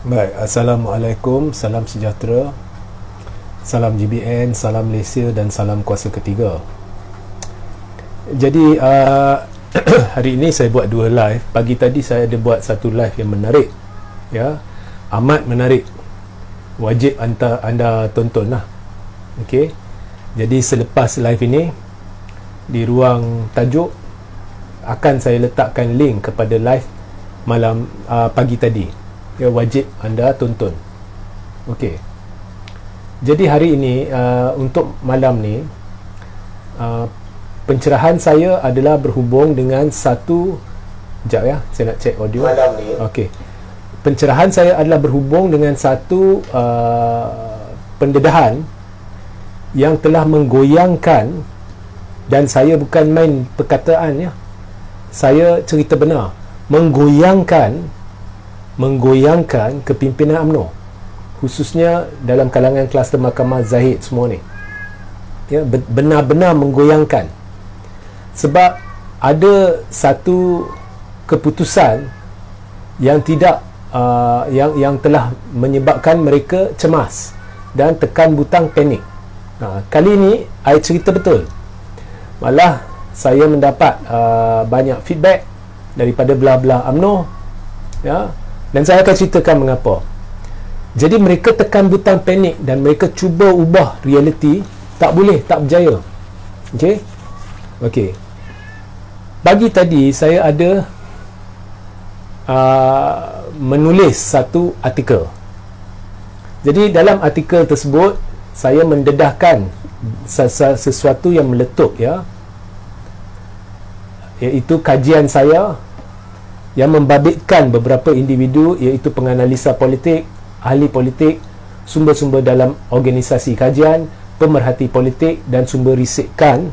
Baik, Assalamualaikum, salam sejahtera, salam GBN, salam Malaysia dan salam kuasa ketiga. Jadi hari ini saya buat dua live. Pagi tadi saya ada buat satu live yang menarik, ya, amat menarik. Wajib anda tonton lah. Okey. Jadi selepas live ini, di ruang tajuk akan saya letakkan link kepada live malam pagi tadi. Ya, wajib anda tonton. Okey. Jadi hari ini untuk malam ni pencerahan saya adalah berhubung dengan satu, sekejap ya, saya nak check audio malam ni. Okey. Pencerahan saya adalah berhubung dengan satu pendedahan yang telah menggoyangkan, dan saya bukan main perkataan ya. Saya cerita benar, menggoyangkan kepimpinan UMNO, khususnya dalam kalangan kluster Mahkamah Zahid semua ni. Ya, benar-benar menggoyangkan. Sebab ada satu keputusan yang tidak yang telah menyebabkan mereka cemas dan tekan butang panik. Kali ni saya cerita betul. Malah saya mendapat banyak feedback daripada belah-belah UMNO, ya, dan saya akan ceritakan mengapa. Jadi mereka tekan butang panik dan mereka cuba ubah realiti, tak boleh, tak berjaya. Okey. Okey. Pagi tadi saya ada menulis satu artikel. Jadi dalam artikel tersebut saya mendedahkan sesuatu yang meletup, ya, iaitu kajian saya yang membabitkan beberapa individu, iaitu penganalisa politik, ahli politik, sumber-sumber dalam organisasi kajian, pemerhati politik dan sumber risikan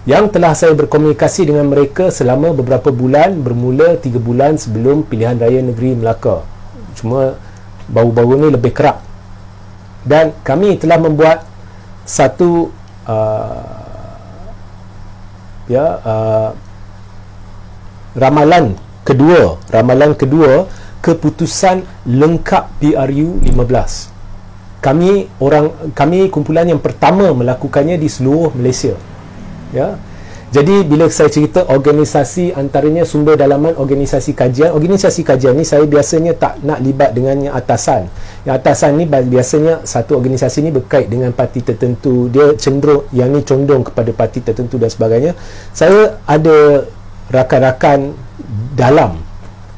yang telah saya berkomunikasi dengan mereka selama beberapa bulan, bermula 3 bulan sebelum pilihan raya negeri Melaka. Cuma baru-baru ni lebih kerap. Dan kami telah membuat satu ramalan kedua keputusan lengkap PRU 15. Kami kumpulan yang pertama melakukannya di seluruh Malaysia. Ya. Jadi bila saya cerita organisasi, antaranya sumber dalaman organisasi kajian ni saya biasanya tak nak libat dengan yang atasan. Yang atasan ni biasanya satu organisasi ni berkait dengan parti tertentu, dia cenderung, yang ni condong kepada parti tertentu dan sebagainya. Saya ada rakan-rakan dalam,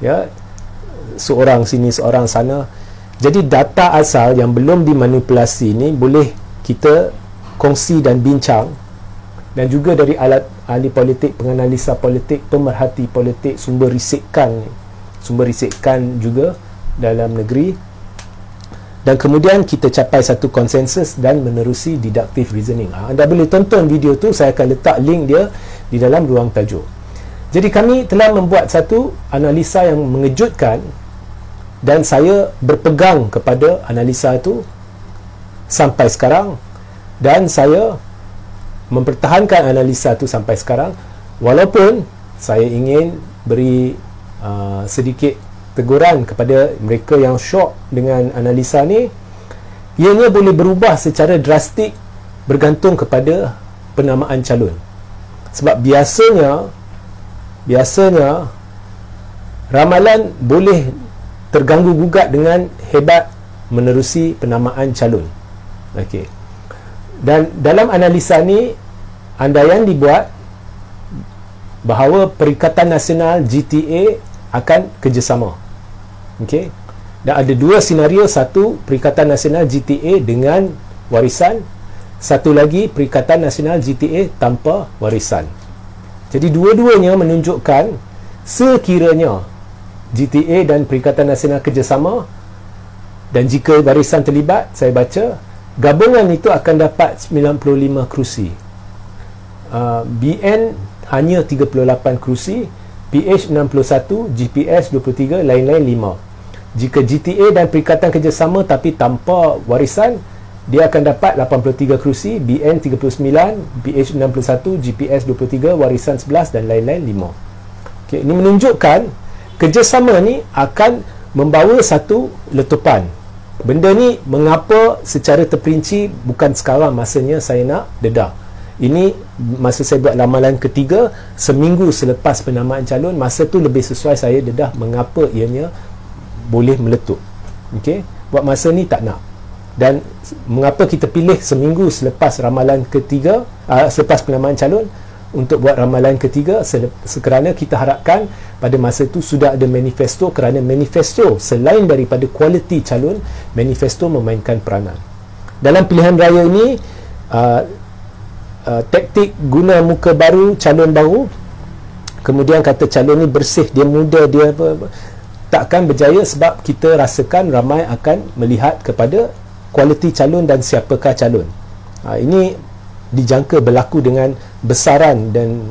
ya, seorang sini seorang sana. Jadi data asal yang belum dimanipulasi ni boleh kita kongsi dan bincang, dan juga dari ahli politik, penganalisa politik, pemerhati politik, sumber risikan juga dalam negeri, dan kemudian kita capai satu konsensus dan menerusi deductive reasoning. Anda boleh tonton video tu, saya akan letak link dia di dalam ruang tajuk. Jadi kami telah membuat satu analisa yang mengejutkan, dan saya berpegang kepada analisa itu sampai sekarang, dan saya mempertahankan analisa itu sampai sekarang, walaupun saya ingin beri sedikit teguran kepada mereka yang syok dengan analisa ni. Ianya boleh berubah secara drastik bergantung kepada penamaan calon. Sebab biasanya ramalan boleh terganggu gugat dengan hebat menerusi penamaan calon. Okey. Dan dalam analisa ni andaian dibuat bahawa Perikatan Nasional GTA akan kerjasama. Okey. Dan ada dua senario, satu Perikatan Nasional GTA dengan warisan, satu lagi Perikatan Nasional GTA tanpa warisan. Jadi dua-duanya menunjukkan sekiranya GTA dan Perikatan Nasional kerjasama, dan jika warisan terlibat, saya baca gabungan itu akan dapat 95 kerusi. BN hanya 38 kerusi, PH 61, GPS 23, lain-lain 5. Jika GTA dan Perikatan kerjasama tapi tanpa warisan, dia akan dapat 83 kerusi, BN 39, PH 61, GPS 23, warisan 11 dan lain-lain 5. Okay, ini menunjukkan kerjasama ni akan membawa satu letupan. Benda ni mengapa secara terperinci bukan sekarang masanya saya nak dedah. Ini masa saya buat ramalan ketiga, seminggu selepas penamaan calon, masa tu lebih sesuai saya dedah mengapa ianya boleh meletup. Okey, buat masa ni tak nak. Dan mengapa kita pilih seminggu selepas ramalan ketiga, selepas penamaan calon untuk buat ramalan ketiga, kerana kita harapkan pada masa itu sudah ada manifesto, kerana manifesto selain daripada kualiti calon, manifesto memainkan peranan. Dalam pilihan raya ini, taktik guna muka baru, calon baru, kemudian kata calon ni bersih, dia muda, dia takkan berjaya sebab kita rasakan ramai akan melihat kepada kualiti calon dan siapakah calon. Ini dijangka berlaku dengan besaran dan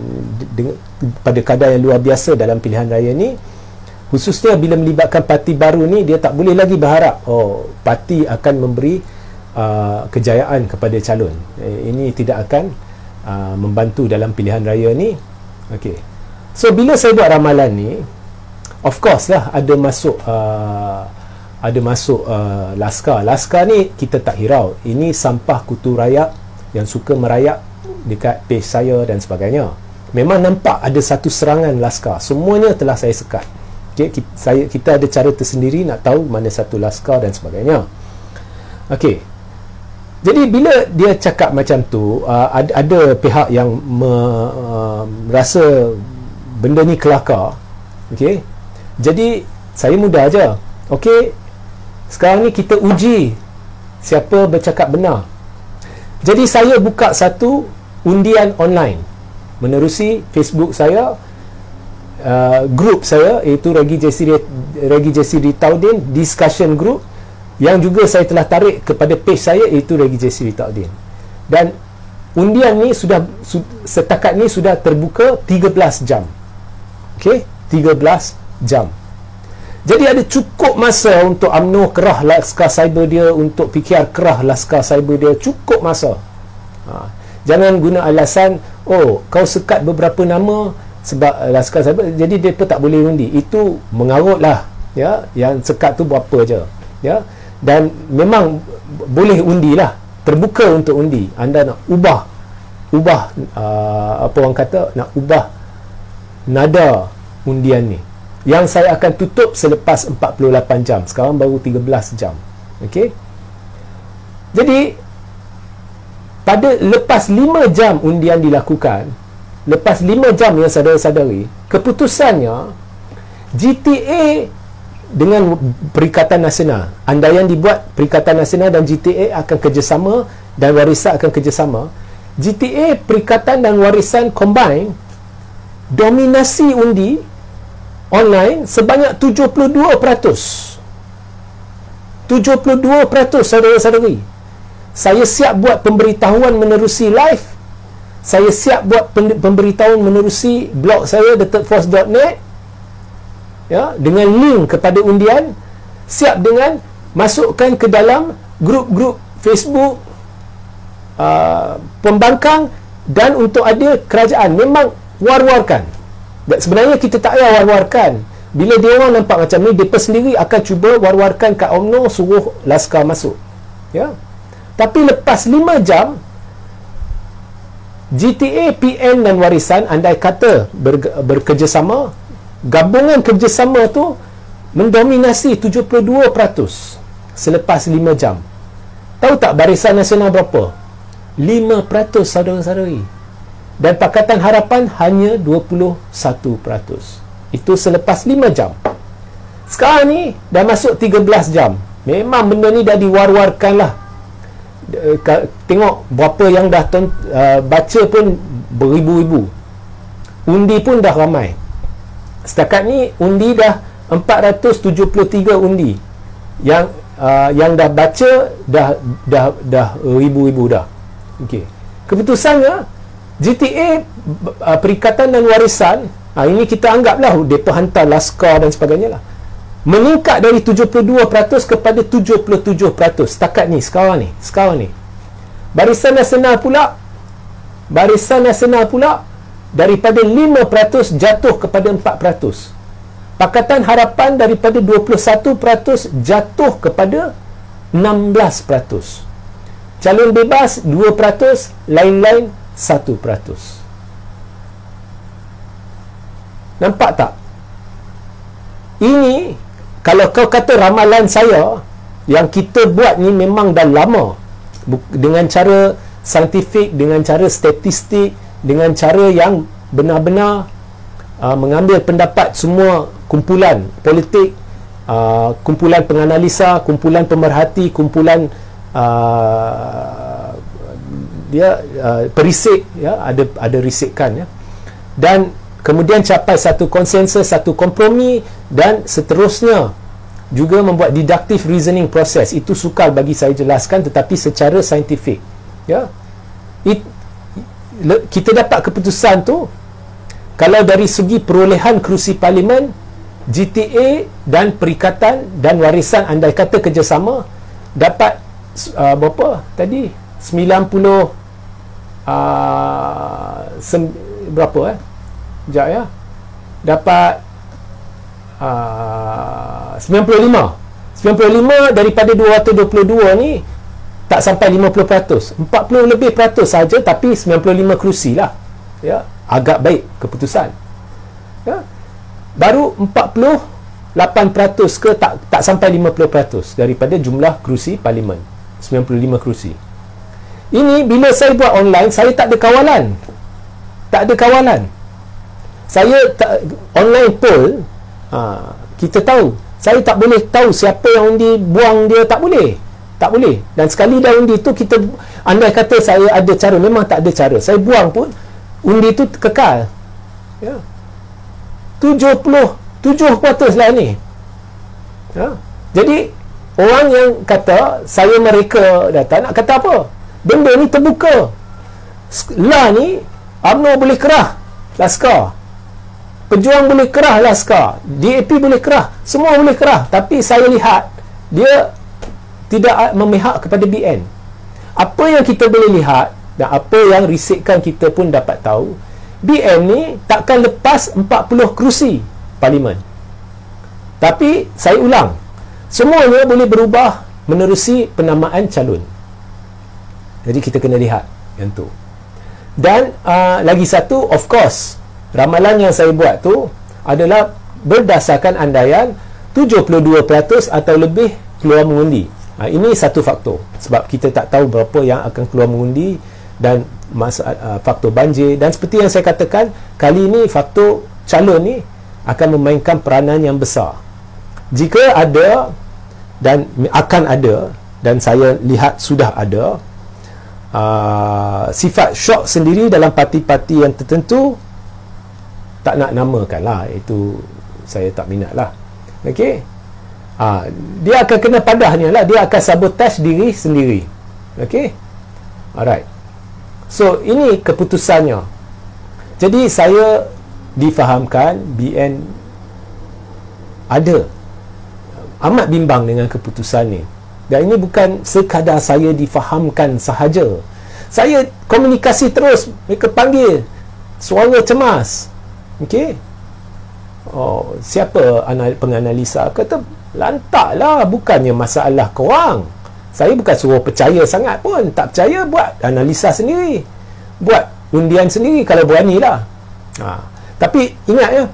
pada kadar yang luar biasa dalam pilihan raya ni, khususnya bila melibatkan parti baru ni. Dia tak boleh lagi berharap parti akan memberi kejayaan kepada calon. Ini tidak akan membantu dalam pilihan raya ni. Okey, so bila saya buat ramalan ni, of course lah ada masuk Laskar ni kita tak hirau. Ini sampah kutu rakyat yang suka merayak dekat page saya dan sebagainya. Memang nampak ada satu serangan Laskar, semuanya telah saya sekat. Okay, kita ada cara tersendiri nak tahu mana satu Laskar dan sebagainya. Okey, jadi bila dia cakap macam tu, ada pihak yang merasa benda ni kelakar. Okey, jadi saya mudah aja. Okey, sekarang ni kita uji siapa bercakap benar. Jadi saya buka satu undian online menerusi Facebook saya, grup saya iaitu Regi JC Ritaudin discussion group, yang juga saya telah tarik kepada page saya iaitu Regi JC Ritaudin. Dan undian ni setakat ni sudah terbuka 13 jam. Okey, 13 jam. Jadi ada cukup masa untuk UMNO kerah Laskar Cyber dia, untuk PKR kerah Laskar Cyber dia, cukup masa. Jangan guna alasan kau sekat beberapa nama sebab Laskar Cyber, jadi mereka tak boleh undi. Itu mengarut lah, ya. Yang sekat tu berapa je, ya. Dan memang boleh undi lah, terbuka untuk undi. Anda nak ubah apa orang kata, nak ubah nada undian ni, yang saya akan tutup selepas 48 jam. Sekarang baru 13 jam. Okey. Jadi lepas 5 jam undian dilakukan, lepas 5 jam ya saudara-saudari, keputusannya GTA dengan Perikatan Nasional, andaian dibuat Perikatan Nasional dan GTA akan kerjasama dan warisan akan kerjasama, GTA, Perikatan dan Warisan combine, dominasi undi online sebanyak 72%. 72% saudara-saudari. Saya siap buat pemberitahuan menerusi live. Saya siap buat pemberitahuan menerusi blog saya thethirdforce.net, ya, dengan link kepada undian. Siap dengan masukkan ke dalam grup-grup Facebook pembangkang, dan untuk ada kerajaan memang war-warkan. Dan sebenarnya kita tak payah war-warkan. Bila dia orang nampak macam ni, mereka sendiri akan cuba war-warkan kat UMNO, suruh Laskar masuk, ya. Tapi lepas 5 jam, GTA, PN dan Warisan andai kata bekerjasama, gabungan kerjasama tu mendominasi 72% selepas 5 jam. Tahu tak Barisan Nasional berapa? 5% saudara-saudari. Dan Pakatan Harapan hanya 21%. Itu selepas 5 jam. Sekarang ni dah masuk 13 jam. Memang benda ni dah diwar-warkan lah. Tengok berapa yang dah baca pun beribu-ribu. Undi pun dah ramai. Setakat ni undi dah 473 undi. Yang dah baca dah ribu-ribu dah. Okey. Keputusannya GTA, Perikatan dan Warisan, ini kita anggaplah mereka hantar Laskar dan sebagainya lah, meningkat dari 72% kepada 77% setakat ni, sekarang ni. Barisan Nasional pula daripada 5% jatuh kepada 4%. Pakatan Harapan daripada 21% jatuh kepada 16%. Calon bebas 2%, lain-lain 1%. Nampak tak? Ini kalau kau kata ramalan saya yang kita buat ni memang dah lama, dengan cara saintifik, dengan cara statistik, dengan cara yang benar-benar mengambil pendapat semua kumpulan politik, kumpulan penganalisa, kumpulan pemerhati, kumpulan perisik, ya, ada risikan, ya, dan kemudian capai satu konsensus, satu kompromi, dan seterusnya juga membuat deductive reasoning process. Itu sukar bagi saya jelaskan, tetapi secara saintifik, ya, kita dapat keputusan tu. Kalau dari segi perolehan kerusi parlimen, GTA dan perikatan dan warisan andai kata kerjasama dapat berapa tadi? 90 berapa sekejap, ya, dapat 95 daripada 222 ni tak sampai 50%, 40 lebih peratus saja, tapi 95 kerusi lah, ya, agak baik keputusan, ya. Baru 48% ke tak sampai 50% daripada jumlah kerusi parlimen, 95 kerusi. Ini bila saya buat online, saya tak ada kawalan. Saya online poll, kita tahu, saya tak boleh tahu siapa yang undi, buang dia, tak boleh. Dan sekali dah undi tu, kita andai kata saya ada cara, memang tak ada cara, saya buang pun undi tu kekal, ya. 77% lah ni, ya. Jadi orang yang kata saya mereka datang, nak kata apa? Benda ni terbuka lah ni. UMNO boleh kerah Laskar, Pejuang boleh kerah Laskar, DAP boleh kerah, semua boleh kerah, tapi saya lihat dia tidak memihak kepada BN. Apa yang kita boleh lihat dan apa yang risikan kita pun dapat tahu, BN ni takkan lepas 40 kerusi parlimen. Tapi saya ulang, semuanya boleh berubah menerusi penamaan calon. Jadi kita kena lihat yang tu. Dan lagi satu, of course, ramalan yang saya buat tu adalah berdasarkan andaian 72% atau lebih keluar mengundi. Ini satu faktor, sebab kita tak tahu berapa yang akan keluar mengundi, dan faktor banjir, dan seperti yang saya katakan, kali ini faktor calon ni akan memainkan peranan yang besar. Jika ada dan akan ada, dan saya lihat sudah ada sifat shock sendiri dalam parti-parti yang tertentu, tak nak namakan lah, itu saya tak minat lah. Okey, dia akan kena padahnya lah, dia akan sabotaj diri sendiri. Okey, alright. So ini keputusannya. Jadi saya difahamkan BN ada amat bimbang dengan keputusan ni. Dan ini bukan sekadar saya difahamkan sahaja. Saya komunikasi terus, mereka panggil, suara cemas. Okey. Oh, siapa penganalisa? Kata, lantaklah, bukannya masalah korang. Saya bukan suruh percaya sangat pun. Tak percaya, buat analisa sendiri, buat undian sendiri kalau beranilah. Tapi ingat ya,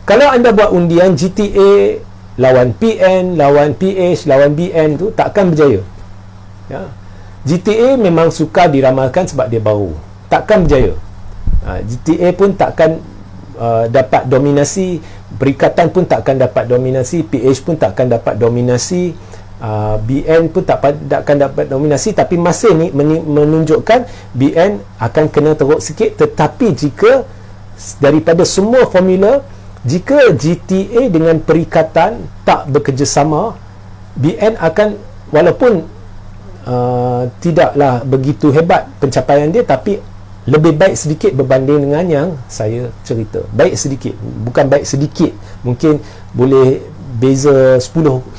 kalau anda buat undian GTA lawan PN, lawan PH, lawan BN tu takkan berjaya, ya. GTA memang suka diramalkan sebab dia baru, takkan berjaya. GTA pun takkan dapat dominasi, Perikatan pun takkan dapat dominasi, PH pun takkan dapat dominasi, BN pun takkan dapat dominasi. Tapi masa ni menunjukkan BN akan kena teruk sikit. Tetapi jika daripada semua formula, jika GTA dengan Perikatan tak bekerjasama, BN akan, walaupun tidaklah begitu hebat pencapaian dia, tapi lebih baik sedikit berbanding dengan yang saya cerita. Baik sedikit, bukan baik sedikit, mungkin boleh beza 10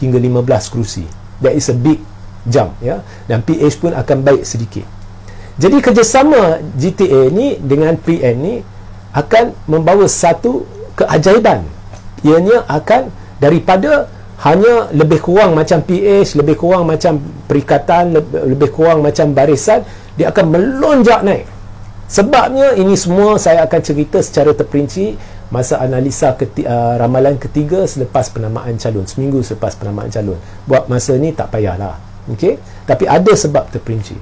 hingga 15 kerusi. That is a big jump, ya. Dan PH pun akan baik sedikit. Jadi kerjasama GTA ni dengan PN ni akan membawa satu keajaiban ianya akan daripada hanya lebih kurang macam PH, lebih kurang macam perikatan, lebih kurang macam barisan, dia akan melonjak naik. Sebabnya ini semua saya akan cerita secara terperinci masa analisa ramalan ketiga selepas penamaan calon, seminggu selepas penamaan calon. Buat masa ni tak payahlah, okey? Tapi ada sebab terperinci.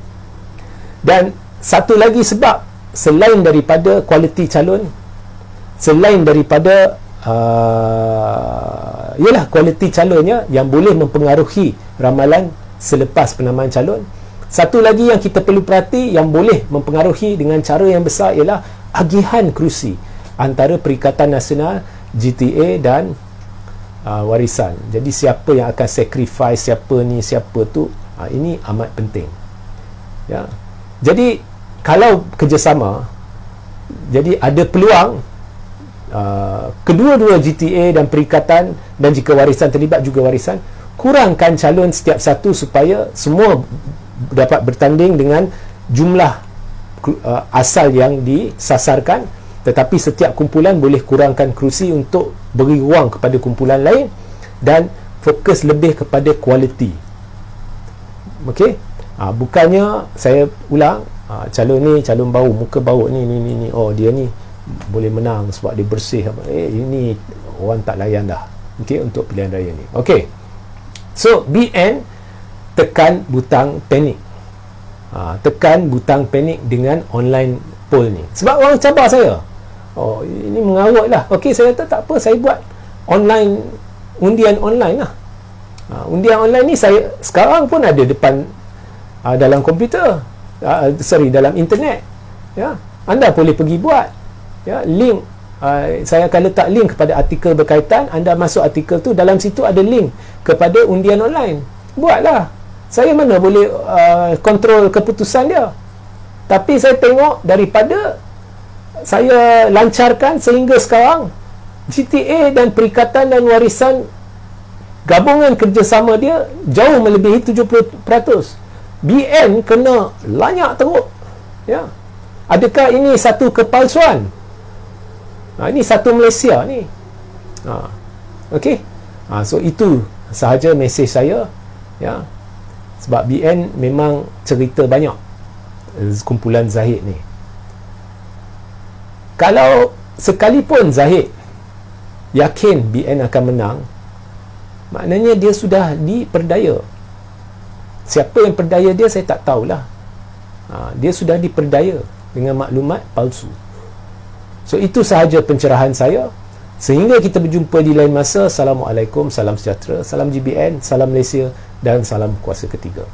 Dan satu lagi sebab selain daripada kualiti calon, selain daripada ialah kualiti calonnya yang boleh mempengaruhi ramalan selepas penamaan calon. Satu lagi yang kita perlu perhati yang boleh mempengaruhi dengan cara yang besar ialah agihan kerusi antara Perikatan Nasional, GTA dan warisan. Jadi siapa yang akan sacrifice, siapa ni, siapa tu, ini amat penting, ya. Jadi kalau kerjasama, jadi ada peluang kedua-dua GTA dan perikatan, dan jika warisan terlibat juga warisan, kurangkan calon setiap satu supaya semua dapat bertanding dengan jumlah asal yang disasarkan, tetapi setiap kumpulan boleh kurangkan kerusi untuk beri ruang kepada kumpulan lain dan fokus lebih kepada kualiti. Okey, bukannya saya ulang, calon ni calon bau, muka bau ni, oh dia ni boleh menang sebab dia bersih, ini orang tak layan dah, okey, untuk pilihan raya ni. Okey, so BN tekan butang panik, tekan butang panik dengan online poll ni, sebab orang cabar saya, oh ini mengarut lah. Okey, saya kata tak apa, saya buat online, undian online lah. Undian online ni saya sekarang pun ada depan dalam komputer, dalam internet, ya, anda boleh pergi buat, ya, link, saya akan letak link kepada artikel berkaitan, anda masuk artikel tu, dalam situ ada link kepada undian online, buatlah. Saya mana boleh kontrol keputusan dia, tapi saya tengok daripada saya lancarkan sehingga sekarang, GTA dan Perikatan dan Warisan gabungan kerjasama dia jauh melebihi 70%. BN kena lanyak teruk, ya. Adakah ini satu kepalsuan? Ini satu Malaysia ni. Okey. So itu sahaja mesej saya, ya. Sebab BN memang cerita banyak, kumpulan Zahid ni. Kalau sekalipun Zahid yakin BN akan menang, maknanya dia sudah diperdaya. Siapa yang perdaya dia, saya tak tahulah. Dia sudah diperdaya dengan maklumat palsu. So itu sahaja pencerahan saya. Sehingga kita berjumpa di lain masa. Assalamualaikum, salam sejahtera, salam GBN, salam Malaysia dan salam kuasa ketiga.